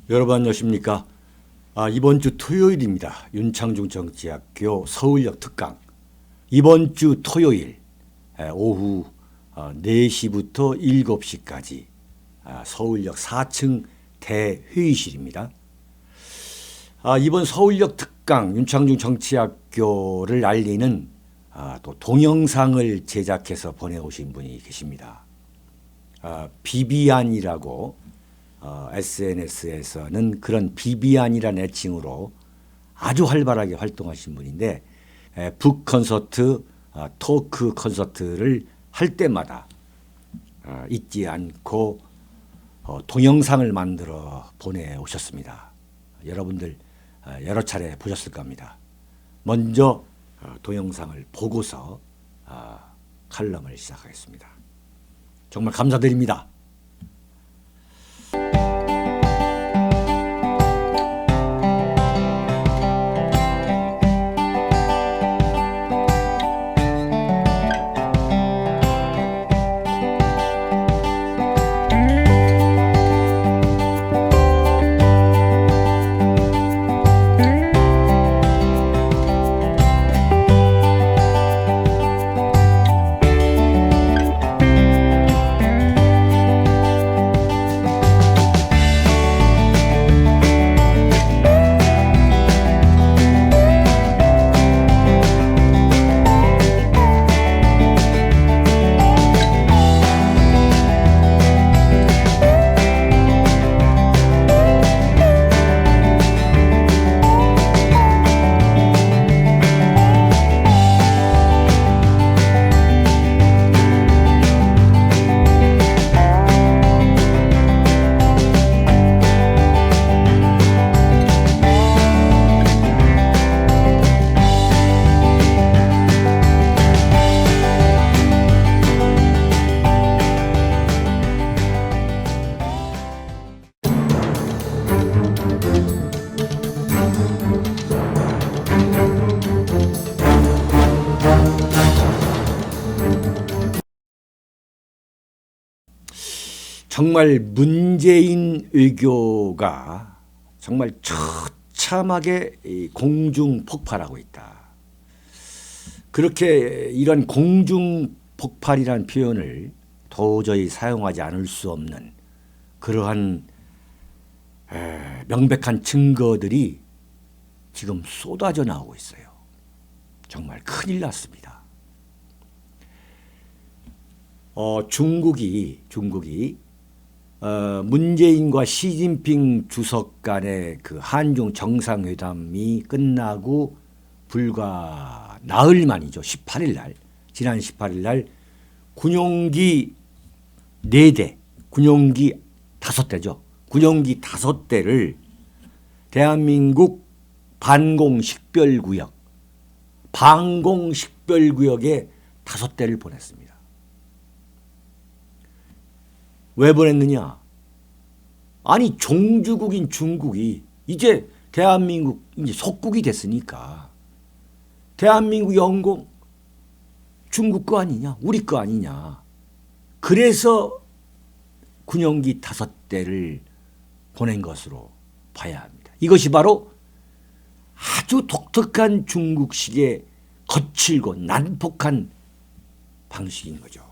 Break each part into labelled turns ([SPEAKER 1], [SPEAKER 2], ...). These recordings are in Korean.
[SPEAKER 1] 여러분 안녕하십니까? 이번 주 토요일입니다. 윤창중 정치학교 서울역 특강. 이번 주 토요일 오후 4시부터 7시까지 서울역 4층 대회의실입니다. 이번 서울역 특강 윤창중 정치학교를 알리는 또 동영상을 제작해서 보내오신 분이 계십니다. 비비안이라고 SNS에서는 그런 비비안이라는 애칭으로 아주 활발하게 활동하신 분인데 북 콘서트, 토크 콘서트를 할 때마다 잊지 않고 동영상을 만들어 보내오셨습니다. 여러분들 여러 차례 보셨을 겁니다. 먼저 동영상을 보고서 칼럼을 시작하겠습니다. 정말 감사드립니다. 정말 문재인 외교가 정말 처참하게 공중 폭발하고 있다. 그렇게 이런 공중 폭발이라는 표현을 도저히 사용하지 않을 수 없는 그러한 명백한 증거들이 지금 쏟아져 나오고 있어요. 정말 큰일 났습니다. 중국이 문재인과 시진핑 주석 간의 그 한중 정상회담이 끝나고 불과 나흘 만이죠. 18일 날, 지난 18일 날 군용기 4대, 군용기 5대죠. 군용기 5대를 대한민국 방공식별구역에 5대를 보냈습니다. 왜 보냈느냐? 아니 종주국인 중국이 이제 대한민국 이제 속국이 됐으니까 대한민국 영공 중국 거 아니냐? 우리 거 아니냐? 그래서 군용기 5대를 보낸 것으로 봐야 합니다. 이것이 바로 아주 독특한 중국식의 거칠고 난폭한 방식인 거죠.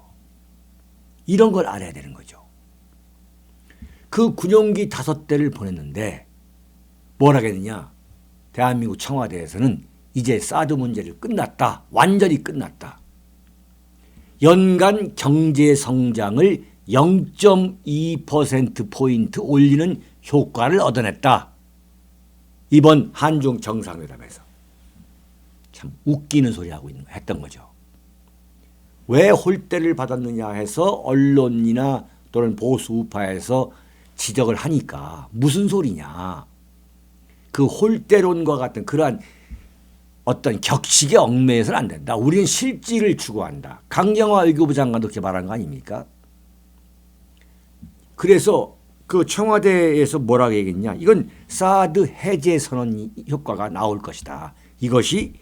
[SPEAKER 1] 이런 걸 알아야 되는 거죠. 그 군용기 5대를 보냈는데 뭘 하겠느냐? 대한민국 청와대에서는 이제 사드 문제를 끝났다. 완전히 끝났다. 연간 경제 성장을 0.2%포인트 올리는 효과를 얻어냈다. 이번 한중 정상회담에서. 참 웃기는 소리 하고 했던 거죠. 왜 홀대를 받았느냐 해서 언론이나 또는 보수 우파에서 지적을 하니까 무슨 소리냐. 그 홀대론과 같은 그러한 어떤 격식에 얽매여서는 안 된다. 우리는 실질을 추구한다. 강경화 외교부 장관도 그렇게 말한 거 아닙니까? 그래서 그 청와대에서 뭐라고 얘기했냐. 이건 사드 해제 선언 효과가 나올 것이다. 이것이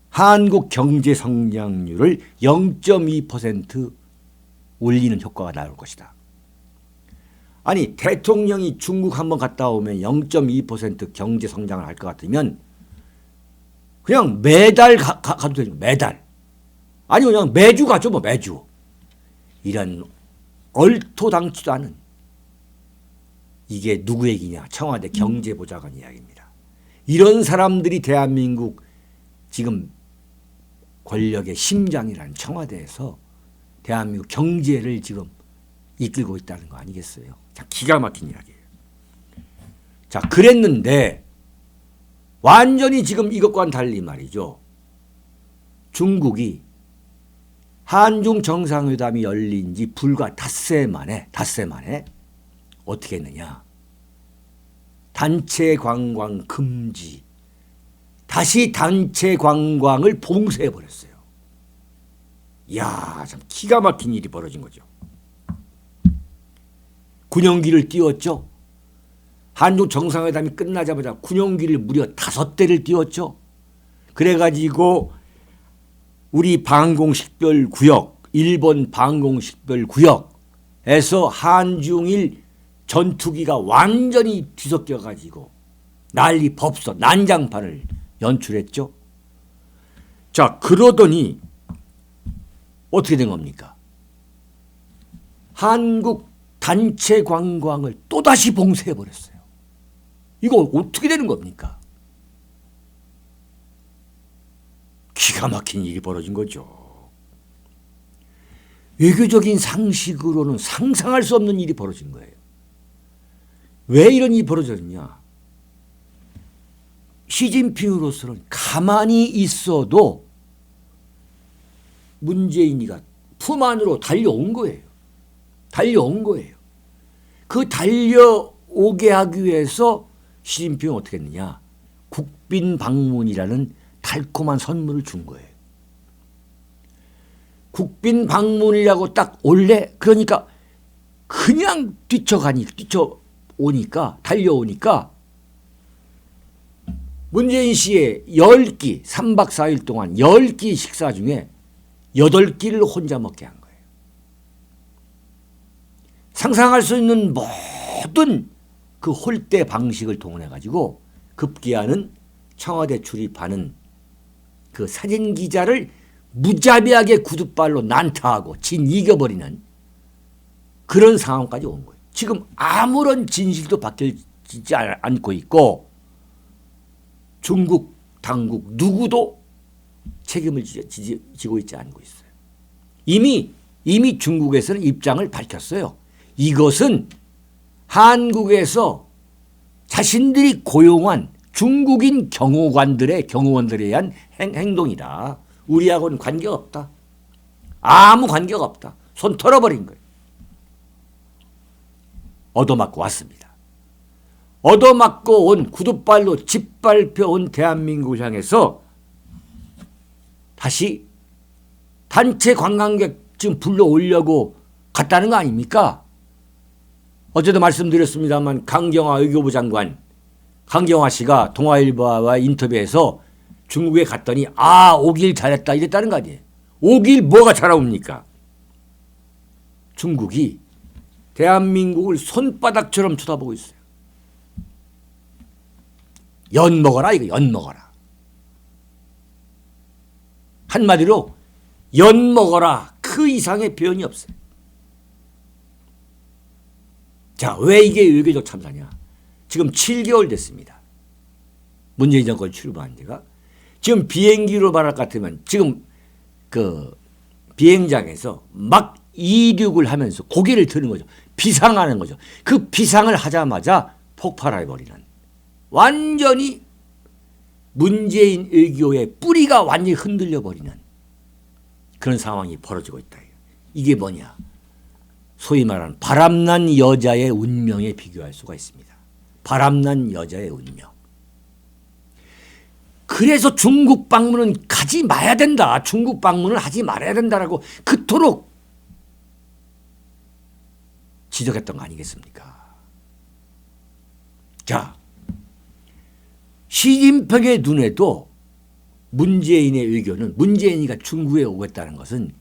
[SPEAKER 1] 한국 경제 성장률을 0.2% 올리는 효과가 나올 것이다. 아니 대통령이 중국 한번 갔다 오면 0.2% 경제 성장을 할 것 같으면 그냥 매달 가도 되죠. 매달. 아니 그냥 매주 가죠. 뭐 매주. 이런 얼토당치도 않은 이게 누구 얘기냐. 청와대 경제보좌관 이야기입니다. 이런 사람들이 대한민국 지금 권력의 심장이라는 청와대에서 대한민국 경제를 지금 이끌고 있다는 거 아니겠어요? 자, 기가 막힌 이야기예요. 자, 그랬는데 완전히 지금 이것과는 달리 말이죠. 중국이 한중 정상회담이 열린 지 불과 닷새 만에 어떻게 했느냐. 단체 관광 금지. 다시 단체 관광을 봉쇄해버렸어요. 이야, 참 기가 막힌 일이 벌어진 거죠. 군용기를 띄웠죠. 한중 정상회담이 끝나자마자 군용기를 무려 5대를 띄웠죠. 그래가지고 우리 방공식별구역, 일본 방공식별구역에서 한중일 전투기가 완전히 뒤섞여가지고 난리 법석, 난장판을 연출했죠. 자, 그러더니 어떻게 된 겁니까? 한국 단체 관광을 또다시 봉쇄해버렸어요. 이거 어떻게 되는 겁니까? 기가 막힌 일이 벌어진 거죠. 외교적인 상식으로는 상상할 수 없는 일이 벌어진 거예요. 왜 이런 일이 벌어졌냐? 시진핑으로서는 가만히 있어도 문재인이가 품 안으로 달려온 거예요. 그 달려오게 하기 위해서 시진핑은 어떻게 했느냐? 국빈 방문이라는 달콤한 선물을 준 거예요. 국빈 방문이라고 딱 올래? 그러니까 그냥 달려오니까 문재인 씨의 10끼, 3박 4일 동안 10끼 식사 중에 8끼를 혼자 먹게 한 거예요. 상상할 수 있는 모든 그 홀대 방식을 동원해가지고 급기야는 청와대 출입하는 그 사진 기자를 무자비하게 구두발로 난타하고 이겨버리는 그런 상황까지 온 거예요. 지금 아무런 진실도 밝혀지지 않고 있고 중국 당국 누구도 책임을 지고 있지 않고 있어요. 이미 중국에서는 입장을 밝혔어요. 이것은 한국에서 자신들이 고용한 중국인 경호원들에 의한 행동이다. 우리하고는 관계가 없다. 아무 관계가 없다. 손 털어버린 거예요. 얻어맞고 왔습니다. 얻어맞고 온 구두발로 짓밟혀 온 대한민국을 향해서 다시 단체 관광객 지금 불러오려고 갔다는 거 아닙니까? 어제도 말씀드렸습니다만 강경화 외교부 장관 강경화 씨가 동아일보와 인터뷰에서 중국에 갔더니 오길 잘했다 이랬다는 거 아니에요. 오길 뭐가 잘하옵니까? 중국이 대한민국을 손바닥처럼 쳐다보고 있어요. 연 먹어라 이거 연 먹어라. 한마디로 연 먹어라 그 이상의 표현이 없어요. 자, 왜 이게 외교적 참사냐? 지금 7개월 됐습니다. 문재인 정권 출범한 지가. 지금 비행기로 말할 것 같으면 지금 그 비행장에서 막 이륙을 하면서 고개를 드는 거죠. 비상하는 거죠. 그 비상을 하자마자 폭발해버리는 완전히 문재인 외교의 뿌리가 완전히 흔들려버리는 그런 상황이 벌어지고 있다. 이게 뭐냐? 소위 말하는 바람난 여자의 운명에 비교할 수가 있습니다. 바람난 여자의 운명. 그래서 중국 방문은 가지 마야 된다. 중국 방문을 하지 말아야 된다라고 그토록 지적했던 거 아니겠습니까? 자, 시진핑의 눈에도 문재인의 의견은 문재인이가 중국에 오겠다는 것은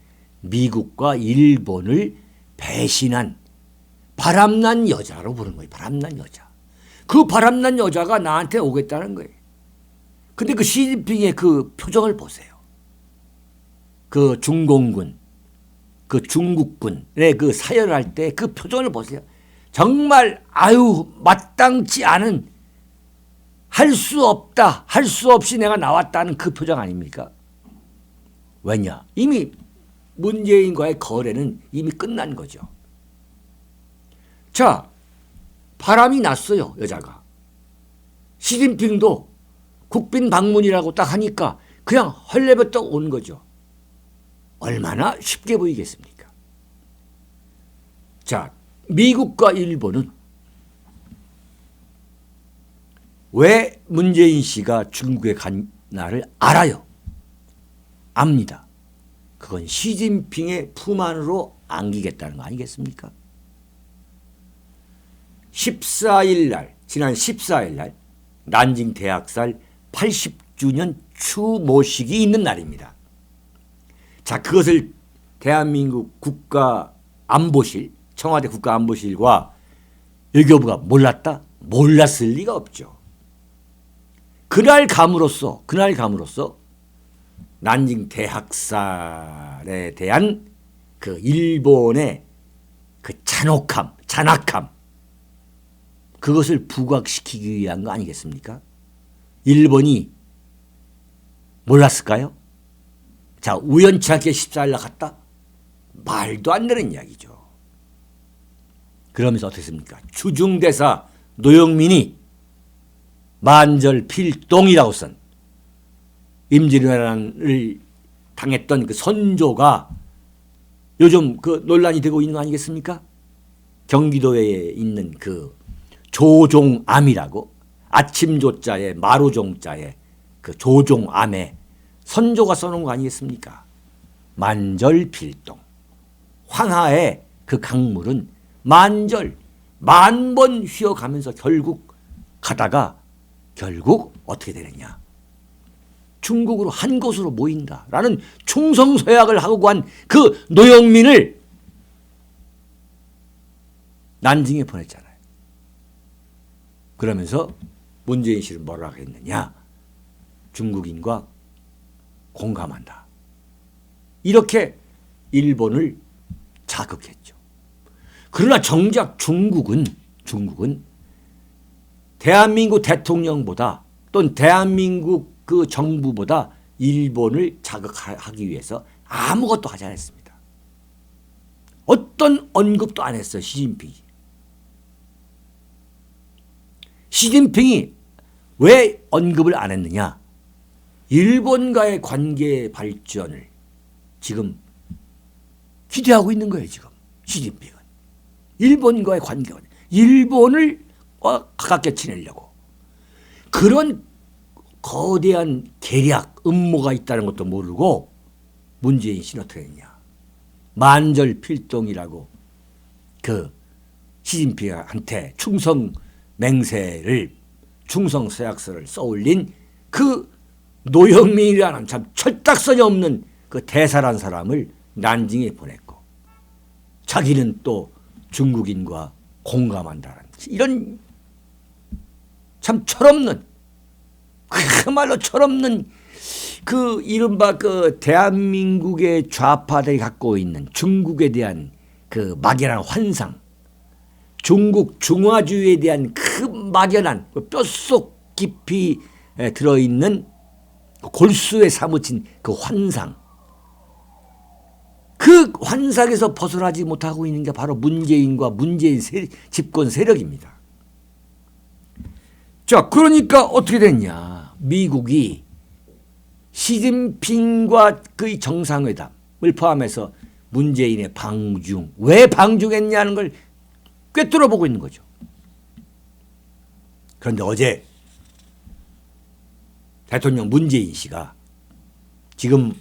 [SPEAKER 1] 미국과 일본을 배신한 바람난 여자로 부른 거예요. 바람난 여자. 그 바람난 여자가 나한테 오겠다는 거예요. 근데 그 시진핑의 그 표정을 보세요. 그 중공군, 그 중국군의 그 사열할 때 그 표정을 보세요. 정말 아유 마땅치 않은, 할 수 없다, 할 수 없이 내가 나왔다는 그 표정 아닙니까? 왜냐? 이미 문재인과의 거래는 이미 끝난 거죠. 자, 바람이 났어요, 여자가. 시진핑도 국빈 방문이라고 딱 하니까 그냥 헐레벌떡 온 거죠. 얼마나 쉽게 보이겠습니까? 자, 미국과 일본은 왜 문재인 씨가 중국에 간 날을 알아요. 압니다. 그건 시진핑의 품 안으로 안기겠다는 거 아니겠습니까? 14일 날, 지난 14일 날 난징 대학살 80주년 추모식이 있는 날입니다. 자, 그것을 대한민국 국가안보실, 청와대 국가안보실과 외교부가 몰랐다? 몰랐을 리가 없죠. 그날 감으로써 난징 대학살에 대한 그 일본의 그 잔악함, 그것을 부각시키기 위한 거 아니겠습니까? 일본이 몰랐을까요? 자, 우연치 않게 14일 날 갔다? 말도 안 되는 이야기죠. 그러면서 어떻게 했습니까? 주중대사 노영민이 만절필동이라고 쓴 임진왜란을 당했던 그 선조가 요즘 그 논란이 되고 있는 거 아니겠습니까? 경기도에 있는 그 조종암이라고, 아침조자에 마루종자에 그 조종암에 선조가 써놓은 거 아니겠습니까? 만절필동. 황하의 그 강물은 만 번 휘어가면서 결국 어떻게 되느냐? 중국으로 한 곳으로 모인다라는 충성서약을 하고 간 그 노영민을 난징에 보냈잖아요. 그러면서 문재인 씨를 뭐라고 했느냐? 중국인과 공감한다. 이렇게 일본을 자극했죠. 그러나 정작 중국은 대한민국 대통령보다 또는 대한민국 그 정부보다 일본을 자극하기 위해서 아무것도 하지 않았습니다. 어떤 언급도 안 했어요. 시진핑이 왜 언급을 안 했느냐? 일본과의 관계 발전을 지금 기대하고 있는 거예요. 지금 시진핑은 일본과의 관계, 일본을 가깝게 지내려고 그런 거대한 계략, 음모가 있다는 것도 모르고 문재인 씨는 어떻게 했냐? 만절필동이라고 그 시진핑한테 충성서약서를 써올린 그 노영민이라는 참 철딱선이 없는 그 대사란 사람을 난징에 보냈고, 자기는 또 중국인과 공감한다는 이런 참 철없는, 그야말로 철없는 그 이른바 그 대한민국의 좌파들이 갖고 있는 중국에 대한 그 막연한 환상, 중국 중화주의에 대한 그 막연한 뼛속 깊이 들어있는 골수에 사무친 그 환상, 그 환상에서 벗어나지 못하고 있는 게 바로 문재인과 문재인 집권 세력입니다. 자, 그러니까 어떻게 됐냐? 미국이 시진핑과 그 정상회담을 포함해서 문재인의 방중, 왜 방중했냐는 걸 꿰뚫어 보고 있는 거죠. 그런데 어제 대통령 문재인 씨가 지금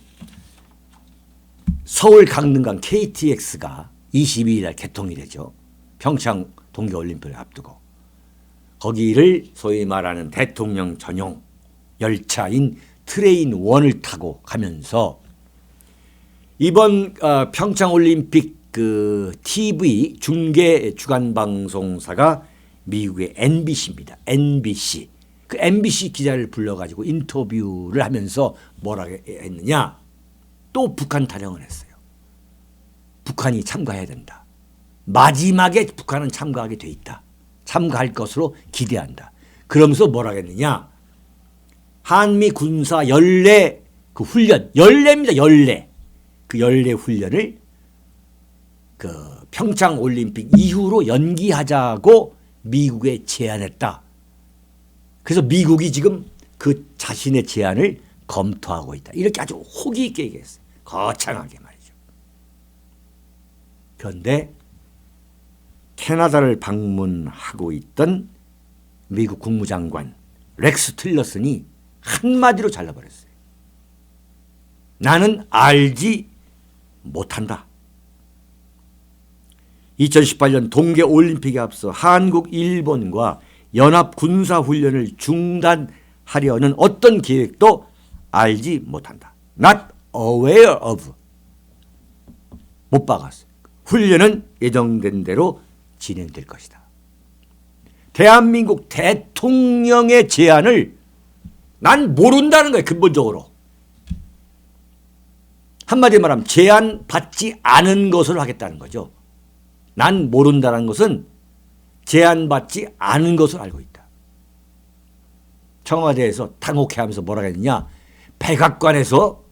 [SPEAKER 1] 서울 강릉강 KTX가 22일 날 개통이 되죠. 평창 동계올림픽을 앞두고 거기를 소위 말하는 대통령 전용 열차인 트레인 1을 타고 가면서 이번 평창올림픽 그 TV 중계 주간 방송사가 미국의 NBC입니다. NBC. 그 MBC 기자를 불러가지고 인터뷰를 하면서 뭐라 했느냐. 또 북한 타령을 했어요. 북한이 참가해야 된다. 마지막에 북한은 참가하게 돼 있다. 참가할 것으로 기대한다. 그러면서 뭐라 했느냐. 한미 군사 연례 그 훈련, 연례입니다. 연례. 그 연례 훈련을 그 평창 올림픽 이후로 연기하자고 미국에 제안했다. 그래서 미국이 지금 그 자신의 제안을 검토하고 있다. 이렇게 아주 호기 있게 얘기했어요. 거창하게 말이죠. 그런데 캐나다를 방문하고 있던 미국 국무장관 렉스 틸러슨이 한마디로 잘라버렸어요. 나는 알지 못한다. 2018년 동계올림픽에 앞서 한국, 일본과 연합 군사훈련을 중단하려는 어떤 계획도 알지 못한다. Not aware of. 못 박았어요. 훈련은 예정된 대로 진행될 것이다. 대한민국 대통령의 제안을 난 모른다는 거예요. 근본적으로. 한마디로 말하면 제안 받지 않은 것을 하겠다는 거죠. 난 모른다는 것은 제안받지 않은 것을 알고 있다. 청와대에서 당혹해하면서 뭐라고 했느냐. 백악관에서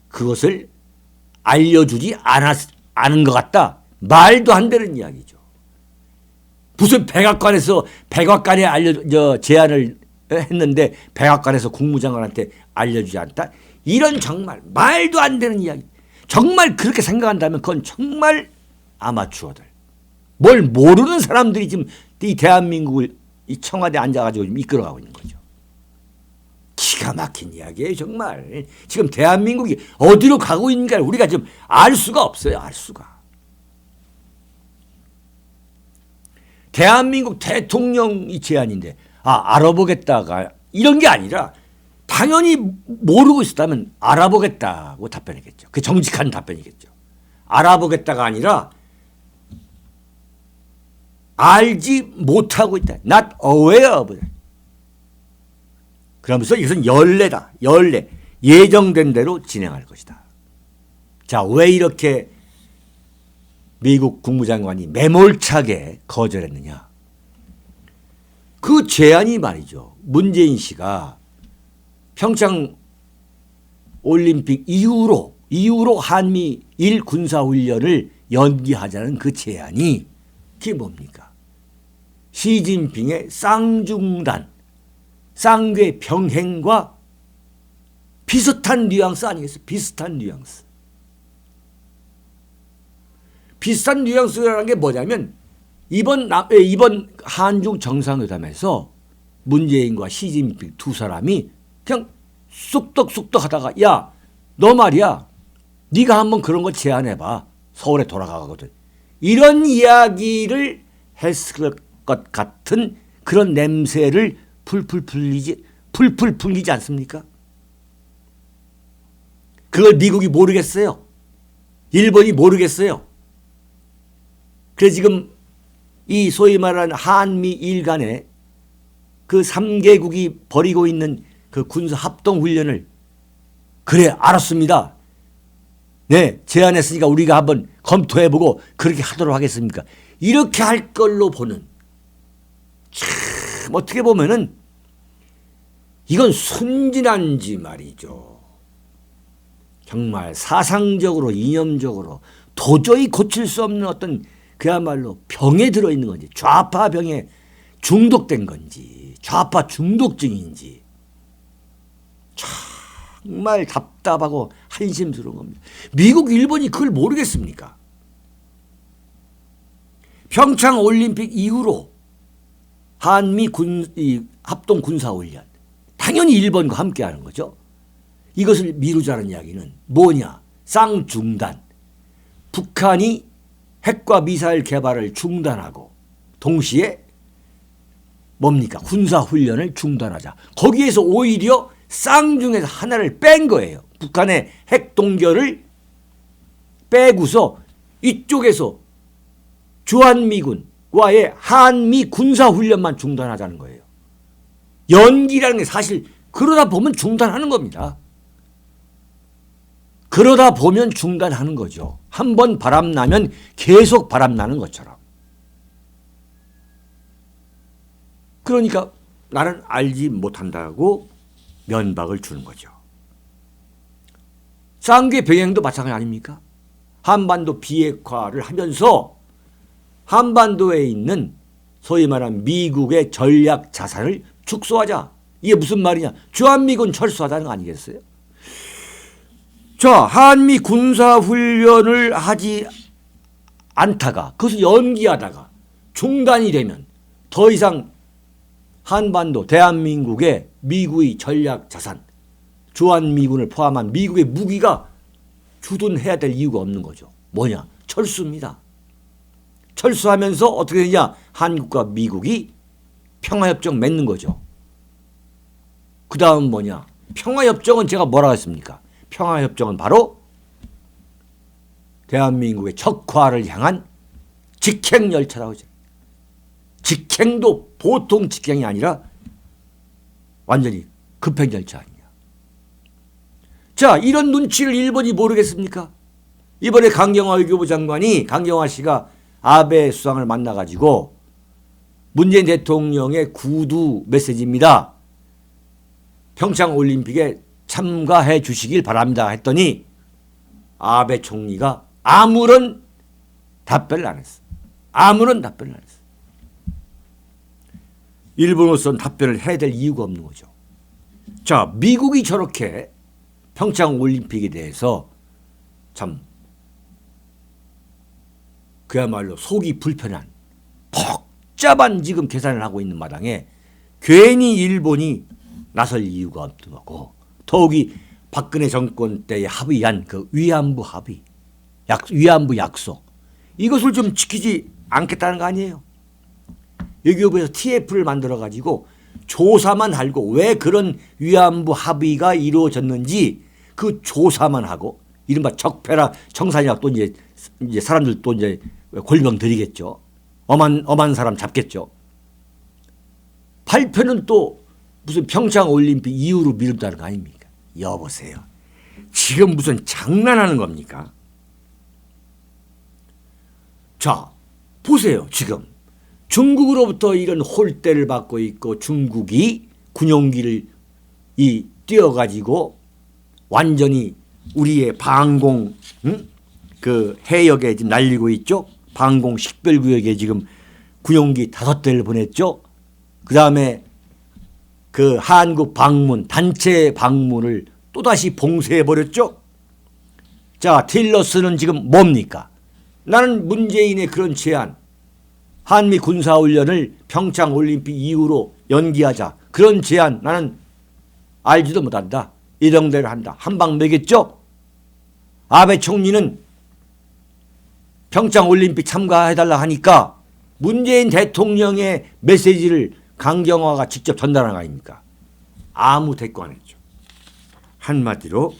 [SPEAKER 1] 그것을 알려주지 않은 것 같다. 말도 안 되는 이야기죠. 무슨 백악관에 제안을 했는데 백악관에서 국무장관한테 알려주지 않다. 이런 정말 말도 안 되는 이야기. 정말 그렇게 생각한다면 그건 정말 아마추어들. 뭘 모르는 사람들이 지금 이 대한민국을 이 청와대에 앉아가지고 지금 이끌어가고 있는 거죠. 기가 막힌 이야기예요. 정말. 지금 대한민국이 어디로 가고 있는가 우리가 지금 알 수가 없어요. 알 수가. 대한민국 대통령이 제안인데 알아보겠다가 이런 게 아니라 당연히 모르고 있었다면 알아보겠다고 답변했겠죠. 그게 정직한 답변이겠죠. 알아보겠다가 아니라 알지 못하고 있다. Not aware of. 그러면서 이것은 연례다. 연례. 예정된 대로 진행할 것이다. 자, 왜 이렇게 미국 국무장관이 매몰차게 거절했느냐. 그 제안이 말이죠. 문재인 씨가 평창 올림픽 이후로 한미 일 군사훈련을 연기하자는 그 제안이 그게 뭡니까? 시진핑의 쌍중단, 쌍궤 병행과 비슷한 뉘앙스 아니겠어요? 비슷한 뉘앙스. 비슷한 뉘앙스라는 게 뭐냐면 이번 한중 정상회담에서 문재인과 시진핑 두 사람이 그냥 쑥덕쑥덕 하다가 야, 너 말이야. 네가 한번 그런 거 제안해봐. 서울에 돌아가거든. 이런 이야기를 했을 것 같은 그런 냄새를 풀풀 풍기지 않습니까? 그걸 미국이 모르겠어요. 일본이 모르겠어요. 그래서 지금 이 소위 말하는 한미일 간의 그 3개국이 벌이고 있는 그 군사 합동 훈련을 그래 알았습니다. 네, 제안했으니까 우리가 한번 검토해보고 그렇게 하도록 하겠습니까? 이렇게 할 걸로 보는 참 어떻게 보면은 이건 순진한지 말이죠. 정말 사상적으로 이념적으로 도저히 고칠 수 없는 어떤 그야말로 병에 들어있는 건지 좌파 병에 중독된 건지 좌파 중독증인지 정말 답답하고 한심스러운 겁니다. 미국, 일본이 그걸 모르겠습니까? 평창 올림픽 이후로 한미 합동 군사훈련 당연히 일본과 함께하는 거죠. 이것을 미루자는 이야기는 뭐냐? 쌍중단. 북한이 핵과 미사일 개발을 중단하고 동시에 뭡니까? 군사훈련을 중단하자. 거기에서 오히려 쌍중에서 하나를 뺀 거예요. 북한의 핵 동결을 빼고서 이쪽에서 주한미군과의 한미 군사훈련만 중단하자는 거예요. 연기라는 게 사실 그러다 보면 중단하는 겁니다. 그러다 보면 중단하는 거죠. 한번 바람나면 계속 바람나는 것처럼. 그러니까 나는 알지 못한다고 면박을 주는 거죠. 쌍계 병행도 마찬가지 아닙니까? 한반도 비핵화를 하면서 한반도에 있는 소위 말하는 미국의 전략 자산을 축소하자. 이게 무슨 말이냐? 주한미군 철수하자는 거 아니겠어요? 자, 한미 군사훈련을 하지 않다가 그것을 연기하다가 중단이 되면 더 이상 한반도 대한민국의 미국의 전략 자산 주한미군을 포함한 미국의 무기가 주둔해야 될 이유가 없는 거죠. 뭐냐? 철수입니다. 철수하면서 어떻게 되냐? 한국과 미국이 평화협정 맺는 거죠. 그 다음 뭐냐? 평화협정은 제가 뭐라고 했습니까? 평화협정은 바로 대한민국의 적화를 향한 직행열차라고 하죠. 직행도 보통 직행이 아니라 완전히 급행열차 아니냐. 자, 이런 눈치를 일본이 모르겠습니까? 이번에 강경화 외교부 장관이 강경화 씨가 아베 수상을 만나가지고 문재인 대통령의 구두 메시지입니다. 평창올림픽에 참가해 주시길 바랍니다 했더니 아베 총리가 아무런 답변을 안 했어. 아무런 답변을 안 했어. 일본으로서는 답변을 해야 될 이유가 없는 거죠. 자, 미국이 저렇게 평창올림픽에 대해서 참 그야말로 속이 불편한 복잡한 지금 계산을 하고 있는 마당에 괜히 일본이 나설 이유가 없는 거고, 더욱이 박근혜 정권 때에 합의한 그 위안부 합의, 위안부 약속, 이것을 좀 지키지 않겠다는 거 아니에요. 외교부에서 TF를 만들어가지고 조사만 하고 왜 그런 위안부 합의가 이루어졌는지 그 조사만 하고, 이른바 적폐라 청산이라 또 이제 사람들 또 이제 골병 들이겠죠. 엄한 사람 잡겠죠. 발표는 또 무슨 평창올림픽 이후로 미룬다는 거 아닙니까? 여보세요. 지금 무슨 장난하는 겁니까? 자, 보세요. 지금 중국으로부터 이런 홀대를 받고 있고 중국이 군용기를 띄워가지고 완전히 우리의 방공 그 해역에 지금 날리고 있죠. 방공 식별구역에 지금 군용기 5대를 보냈죠. 그 다음에 그 한국 방문, 단체 방문을 또다시 봉쇄해버렸죠. 자, 틸러스는 지금 뭡니까? 나는 문재인의 그런 제안, 한미 군사훈련을 평창올림픽 이후로 연기하자, 그런 제안 나는 알지도 못한다. 이정대로 한다. 한방 매겠죠. 아베 총리는 평창올림픽 참가해달라 하니까 문재인 대통령의 메시지를 강경화가 직접 전달한 거 아닙니까? 아무 대꾸 안 했죠. 한마디로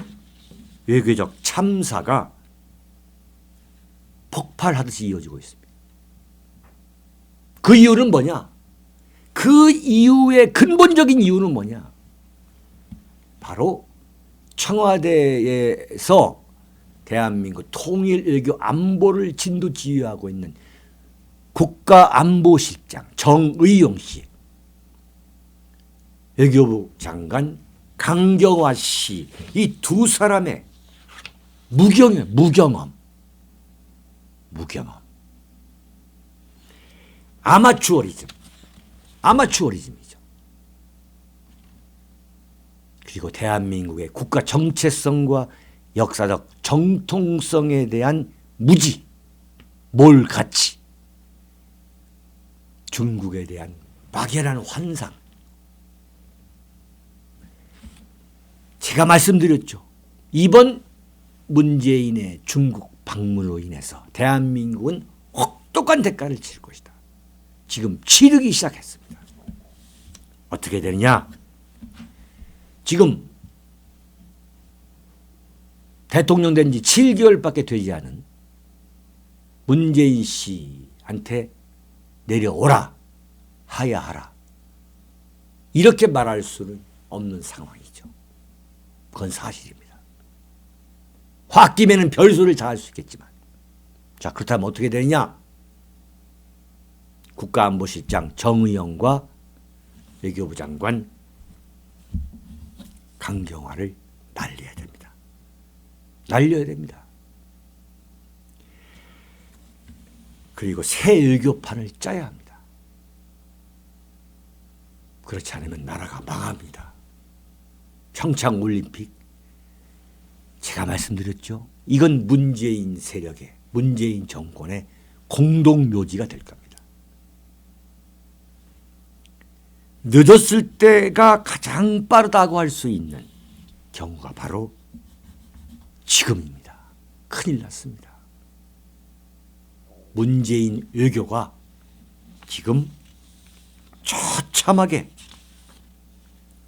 [SPEAKER 1] 외교적 참사가 폭발하듯이 이어지고 있습니다. 그 이유는 뭐냐? 그 이유의 근본적인 이유는 뭐냐? 바로 청와대에서 대한민국 통일외교 안보를 진두지휘하고 있는 국가안보실장 정의용 씨, 외교부 장관 강경화 씨, 이 두 사람의 무경험, 아마추어리즘이죠. 그리고 대한민국의 국가 정체성과 역사적 정통성에 대한 무지, 몰가치, 중국에 대한 막연한 환상. 제가 말씀드렸죠. 이번 문재인의 중국 방문으로 인해서 대한민국은 혹독한 대가를 치를 것이다. 지금 치르기 시작했습니다. 어떻게 되느냐? 지금 대통령 된 지 7개월밖에 되지 않은 문재인 씨한테 내려오라, 하야하라, 이렇게 말할 수는 없는 상황이죠. 그건 사실입니다. 홧김에는 별소리를 다 할 수 있겠지만, 자, 그렇다면 어떻게 되느냐? 국가안보실장 정의용과 외교부 장관 강경화를 날려야 됩니다. 날려야 됩니다. 그리고 새 외교판을 짜야 합니다. 그렇지 않으면 나라가 망합니다. 평창올림픽, 제가 말씀드렸죠. 이건 문재인 세력의, 문재인 정권의 공동묘지가 될 겁니다. 늦었을 때가 가장 빠르다고 할 수 있는 경우가 바로 지금입니다. 큰일 났습니다. 문재인 외교가 지금 처참하게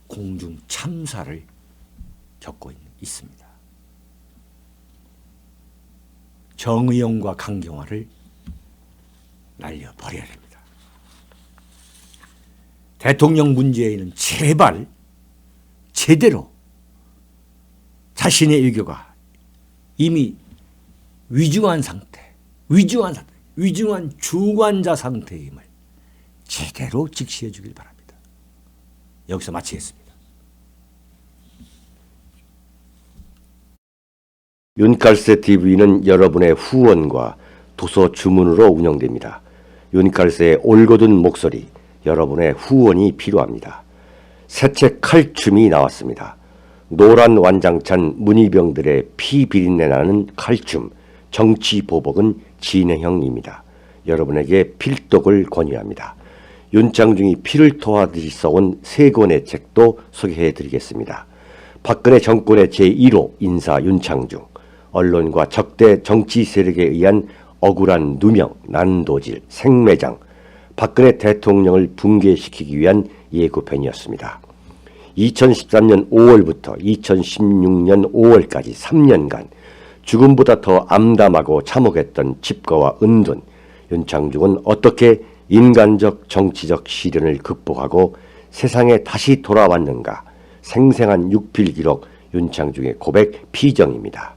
[SPEAKER 1] 공중 참사를 겪고 있습니다. 정의용과 강경화를 날려버려야 됩니다. 대통령 문재인은 제발 제대로 자신의 외교가 이미 위중한 상태, 위중한 주관자 상태임을 제대로 직시해 주길 바랍니다. 여기서 마치겠습니다.
[SPEAKER 2] 윤칼세 TV는 여러분의 후원과 도서 주문으로 운영됩니다. 윤칼세의 올곧은 목소리, 여러분의 후원이 필요합니다. 새 책 칼춤이 나왔습니다. 노란 완장찬 문희병들의 피 비린내 나는 칼춤, 정치보복은 진행형입니다. 여러분에게 필독을 권유합니다. 윤창중이 피를 토하듯이 써온 세 권의 책도 소개해드리겠습니다. 박근혜 정권의 제1호 인사 윤창중, 언론과 적대 정치 세력에 의한 억울한 누명, 난도질, 생매장, 박근혜 대통령을 붕괴시키기 위한 예고편이었습니다. 2013년 5월부터 2016년 5월까지 3년간 죽음보다 더 암담하고 참혹했던 집거와 은둔, 윤창중은 어떻게 인간적 정치적 시련을 극복하고 세상에 다시 돌아왔는가? 생생한 육필기록 윤창중의 고백 피정입니다.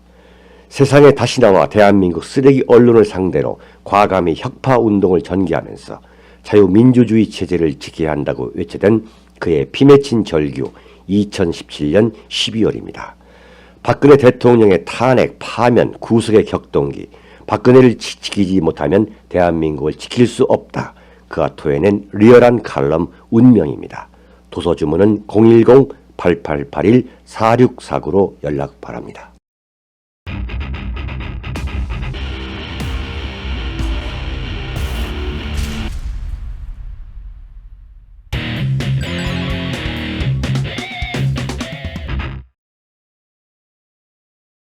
[SPEAKER 2] 세상에 다시 나와 대한민국 쓰레기 언론을 상대로 과감히 혁파운동을 전개하면서 자유민주주의 체제를 지켜야 한다고 외쳐댄 그의 피맺힌 절규 2017년 12월입니다. 박근혜 대통령의 탄핵, 파면, 구속의 격동기, 박근혜를 지키지 못하면 대한민국을 지킬 수 없다. 그가 토해낸 리얼한 칼럼 운명입니다. 도서 주문은 010-8881-4649로 연락 바랍니다.